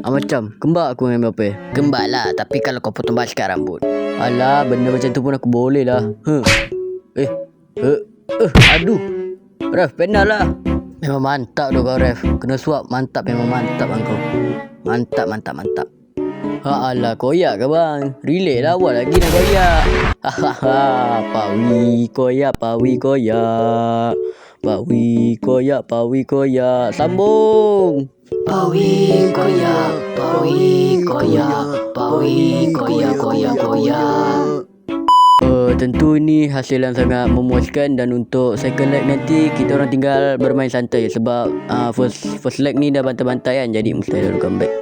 Macam kembar aku dengan apa? Kembar lah, tapi kalau kau potong basket rambut. Alah, benda macam tu pun aku boleh lah. Aduh. Ref, penal lah. Memang mantap tu kau, Ref. Kena suap, mantap, memang mantap bang kau. Mantap. Alah, koyak ke bang? Relate lah, awal lagi nak koyak. Pawi koyak. Pawi koyak. Sambung. Pawi koyak. Tentu ini hasil yang sangat memuaskan. Dan untuk second leg nanti kita orang tinggal bermain santai. Sebab first leg ni dah bantai-bantai kan. Jadi mustahil ada comeback.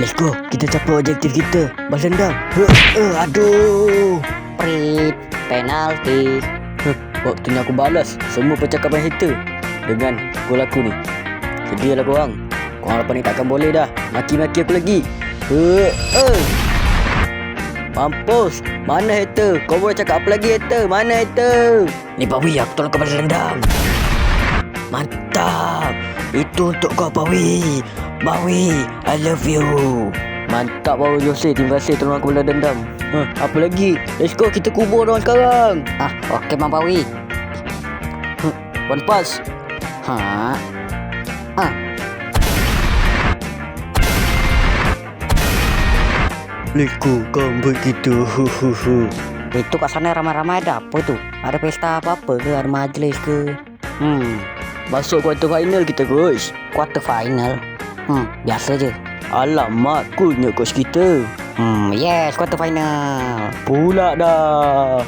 Let's go, kita capai objektif kita. Balas dendam. Aduh. Prit, penalti. Waktunya aku balas semua percakapan hater dengan gol aku ni. Sedih lah korang. Korang lepas ni takkan boleh dah maki-maki aku lagi. Mampus. Mana hater? Kau boleh cakap apa lagi hater? Mana hater? Ni Pawi, aku tolong kau balas dendam. Mantap. Itu untuk kau Pawi. Pawi, I love you. Mantap Pawi Jose. Terima kasih tolong aku balas dendam. Apa lagi? Let's go, kita kubur orang sekarang. Okey Bang Pawi. One pass. Let's go, kambut kita. Itu kat sana ramai-ramai ada apa tu? Ada pesta apa-apa ke? Ada majlis ke? Masuk quarter final kita coach. Quarter final? Biasa je. Alamak, coolnya coach kita. Yes, quarter final. Pula dah.